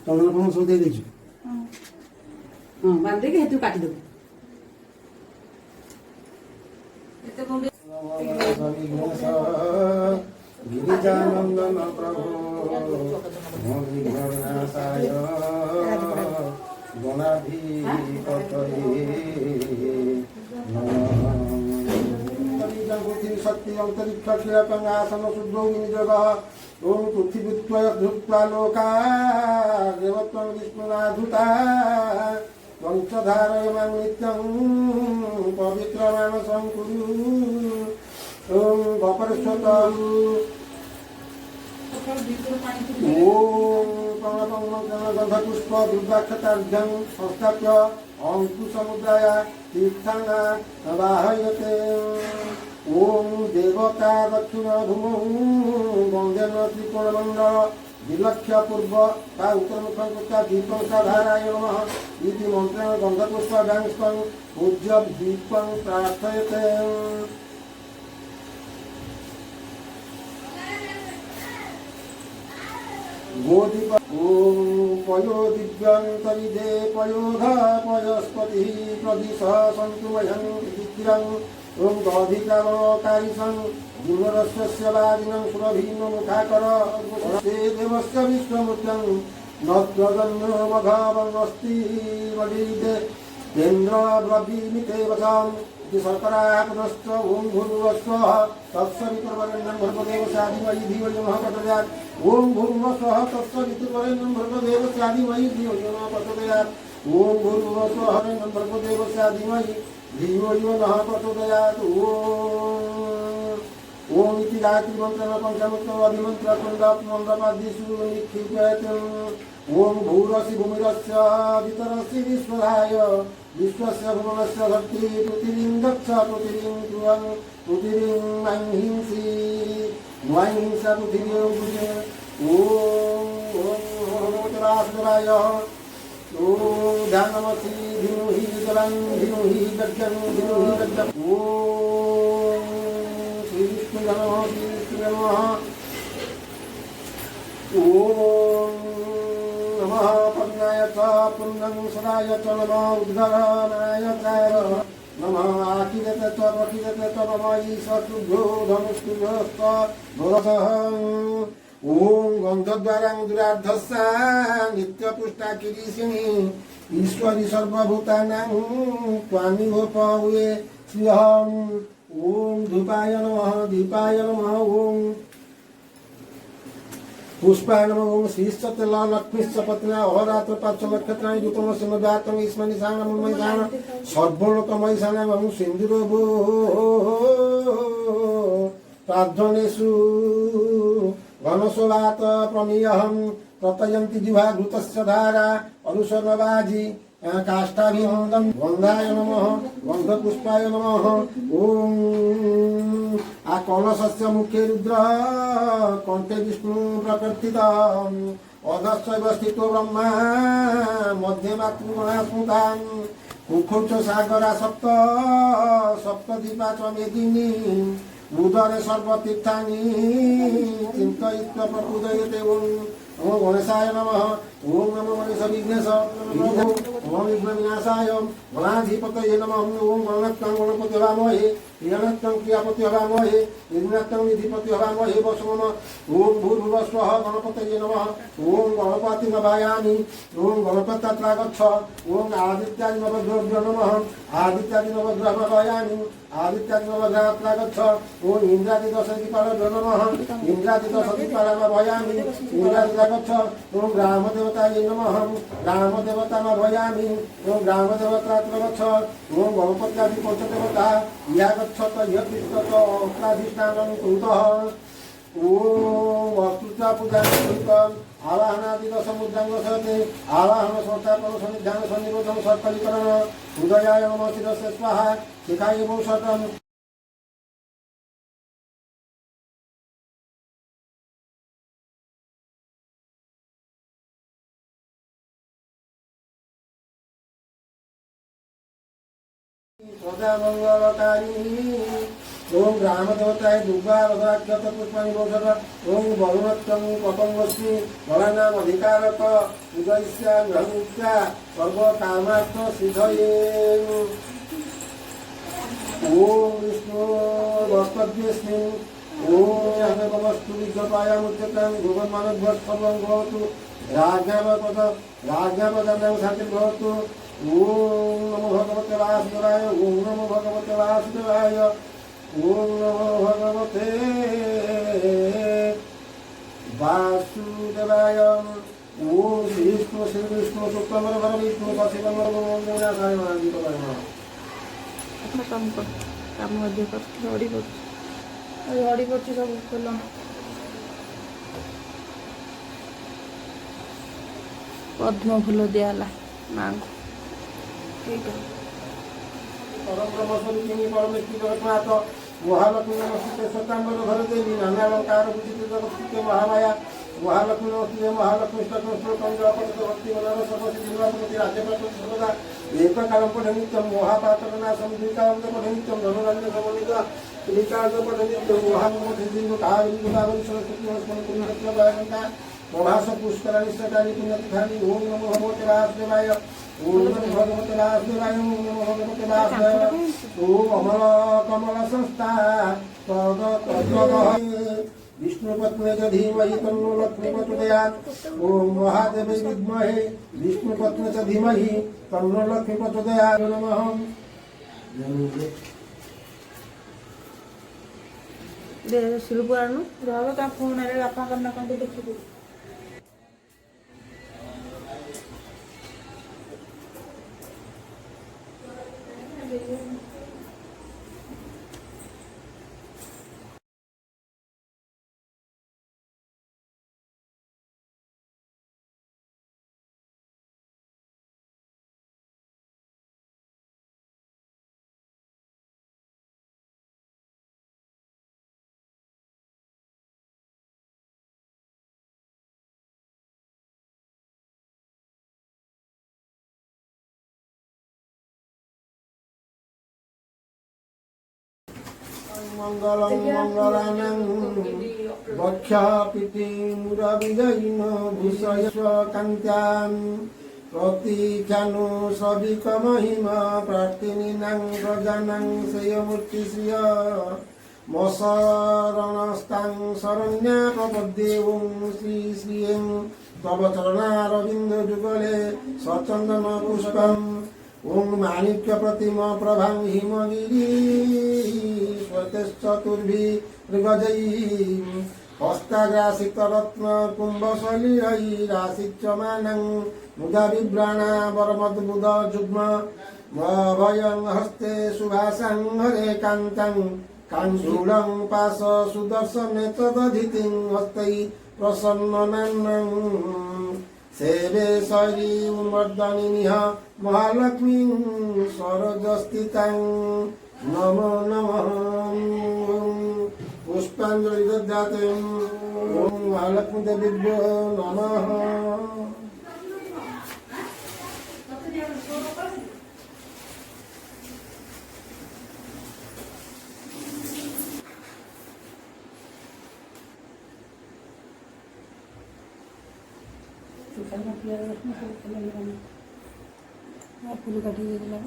चंदन फंदन सब दे देछु हां बांध दे के हेतु काटी दो एते कोंडे गिरिजानंदन प्रभु मोहिनाशाय गणाधिपतये शक्ति अंतरिक्ष क्रियापंगासन शुद्धोगिनी जगः ओम पृथ्वीत्वा लोका देवत्वं विष्णुनाधुता पंचधारयमां नित्यं पवित्रमानसं कुरु ओम गपरस्वतम् ओम गंधपुष्प दुर्गाक्षतार्घ्यं संस्थाप्य अंकुशमुद्राया तीर्थाना वाहयते ओम देवता दक्षिणभूमौ गंधेन त्रिकोणमण्डल विलक्ष्य पूर्व ता उत्तरमुखं कृत्वा दीपं साधाराय नमः इति मन्त्रेण गन्धपुष्पडांस्तं पूज्य दीपं प्रार्थयते गोदीप ओम पयो दिव्यंतरिदे पयोध पयस्पतिः प्रदिश सन्तुमयं विचित्रं ओम दधिकामकारिसं गुणरस्य वादिनं सुरभीम मुखाकर ते देवस्य विश्वमूर्तं नद्वदन्नो मघवन्नस्ति वडिदे केन्द्र ब्रवीमिते वसाम् इति शर्कराः पुनश्च ओम भूर्भुवस्वः तत्सवितुर्वरेण्यं भर्गदेवस्य धीमहि धियो यो नः प्रचोदयात् ओम भूर्भुवस्वः तत्सवितुर्वरेण्यं भर्गदेवस्य धीमहि धियो यो नः प्रचोदयात् ओम भूर्भुवस्वः हरेण्यं भर्गदेवस्य धीमहि धियो यो नः प्रचोदयात् ओम इति गायत्री मंत्रेण पंचमुक्तम् अभिमन्त्रकुण्डमण्डपादिषु निक्षिप्यते ओम भूरसि भूमिरस्य वितरसि विश्वधाय विश्वस्य भुवनस्य धरती पृथिवीं गच्छ पृथिवीं त्वं पृथिवीं महिंसि महिंसा पृथिवीं भुजे ओम उत्तरासुराय ओम ध्यानमसि धिनुहि जलं धिनुहि गज्जं धिनुहि गज्जं ओम श्री विष्णु नमः श्री विष्णु नमः ओम नमः पद्माय च पुण्यं सदाय च नमः उद्गरणाय च नमः आखिलते च प्रखिलते च नमः ईशतुभ्यो धनुष्टुभ्यश्च भवतः ओम गन्धद्वारां दुरार्धस्सा नित्यपुष्टा किरीशिनी ईश्वरी सर्वभूतानां त्वामिहोपहुये श्रियहम् ओम धूपाय नमः दीपाय नमः ओम पुष्पाय नमः ओम श्रीश्च लक्ष्मीश्च पत्न्या अहोरात्र पांच नक्षत्राणि रूपमस्मदातम् ईश्वनिशानमुन्मयिशान सर्वलोकमयिशानमं सिन्दूरभो प्रार्थनेषु घनशोभात प्रमेयहं प्रतयन्ति जिह्वा घृतस्य धारा अनुसरणवाजी काष्ठाभिमन्दं गन्धाय नमः गन्धपुष्पाय नमः ओम कलशस्य मुखे रुद्रः कण्ठे विष्णु प्रकृतितः अधश्चैव स्थितो ब्रह्मा मध्ये मातृगणा स्मृतान् मुखौ च सागरा सप्त सप्तदीपा च मेदिनी उदरे सर्वतीर्थानि चिन्तयित्वा प्रपूजयते ओम गणेशाय नमः ओम नमो गणेश विघ्नेश ओम विघ्न विनाशाय गणाधिपतये नमः ओम गणनाथं गणपति हवामहे प्रियनाथं क्रियापति हवामहे निर्नाथं निधिपति हवामहे वसुमन ओम भूर्भुवस्वः गणपतये नमः ओम गणपतिं भायामि ओम गणपत्यात्रा गच्छ ओम आदित्यादि नवग्रह नमः आदित्यादि नवग्रह भायामि आदित्यादि नवग्रहात्रा गच्छ ओम इंद्रादि दशदिक्पालभ्यो नमः इंद्रादि दशदिक्पालम भायामि इंद्रादि गच्छ ओम ग्रामदेवतायै नमः ग्रामदेवतां भायामि ओम ग्रामदेवतात्रा गच्छ ओम गणपत्यादि पंचदेवता या गच्छत यतिष्ठत अत्राधिष्ठानं कुरुतः ओम अस्तुत्वा पूजा सहितं आवाहनादि समुद्रांगसते आवाहन संस्थापन सन्निधान सन्निरोधन सर्पलीकरण हृदयाय नमः शिरस्य स्वाहा शिखाय भूषणम् सदा मंगलकारी ओम ग्राम देवताय दुर्गा रथाक्षत पुष्पाणि बोधक ओम वरुणत्वं पतंगस्मि भवानाम अधिकारक उदयस्या ग्रहमुक्त्या सर्व कामार्थ सिद्धये ओम विष्णु वस्तव्यस्मिन् ओम यमेवस्तु विज्ञपायामुच्यतां भुवन्मानभ्यस्तवं भवतु राज्ञापदं शान्तिर्भवतु ओम नमो भगवते वासुदेवाय ओम नमो भगवते वासुदेवाय ओम नमो भगवते वासुदेवाय ओम श्री विष्णु शुक्लमर वर विष्णु पशिकमर ओम विनाशाय महादीप कर्म ଆପଣ କାମ କର କାମ ଅଧିକ କର ଝଡ଼ି ପଡ଼ୁଛି ଝଡ଼ି ପଡ଼ୁଛି ସବୁ ଫୁଲ ପଦ୍ମ ଫୁଲ ଦିଆହେଲା ମାଆଙ୍କୁ ଠିକ୍ परम स्वरूपिणी परमेश्वरी जगन्नाथ महालक्ष्मी नमस्ते सतांबर घर देवी नाना अलंकार पूजित जगत्ते महामाया महालक्ष्मी नमस्ते महालक्ष्मी भक्ति मनर समस्त जिलापति राज्यपाल सर्वदा एक कालम पठ नित्यम महापात्रनाशम द्विकालम पठ नित्यम धनुराज्य समन्वित त्रिकाल पठ नित्यम महामोधिन काविंदावन सरस्वती नमस्कार पुण्यरत्न प्रभास पुष्कराणि सकानि पुण्यतिथानि ओम नमो भगवते वासुदेवाय ओम नमो भगवते वासुदेवाय ओम नमो भगवते वासुदेवाय ओम अमल कमल संस्था पद विष्णुपत्नी च धीमहि तन्नो लक्ष्मी प्रचोदयात् ओम महादेवे विद्महे विष्णुपत्नी च धीमहि तन्नो लक्ष्मी प्रचोदयात् नमः ଦେ ଶିଳପୁର ଆଣୁ ରହ ତା ଫୋନରେ ବାପାଙ୍କର ନା କ'ଣ ଦେଖିବୁ मंगलं मंगलानं वक्षपिति मुरविजयिन भूषयस्व कान्त्यान् प्रतीक्षानु सविकमहिमा प्रार्थिनीनां प्रजानां श्रेयमूर्तिश्रिय मशरणस्तां शरण्या प्रपद्ये ॐ श्री श्रियं तव चरणारविन्दजुगले सचन्दन पुष्पम् ओम माणिक्य प्रतिमा प्रभां हिमगिरी स्वतेश्चतुर्भिर्गजै हस्ताग्रासित रत्न कुम्भशलीरैरासिच्यमानं मुदा बिभ्राणा वरमद्बुध जुग्म भयं हस्ते सुभासां हरे कान्तं काञ्चूलं पाश सुदर्शने तदधितिं हस्तै प्रसन्ननान्नं सेवे शरी मर्दनिह महालक्ष्मी सरोजस्थितां नमो नमः पुष्पाञ्जलि ददाते ओम महालक्ष्मी देवीभ्यो नमः ଫୁଲ କାଟିକି ଦେଇଦେଲା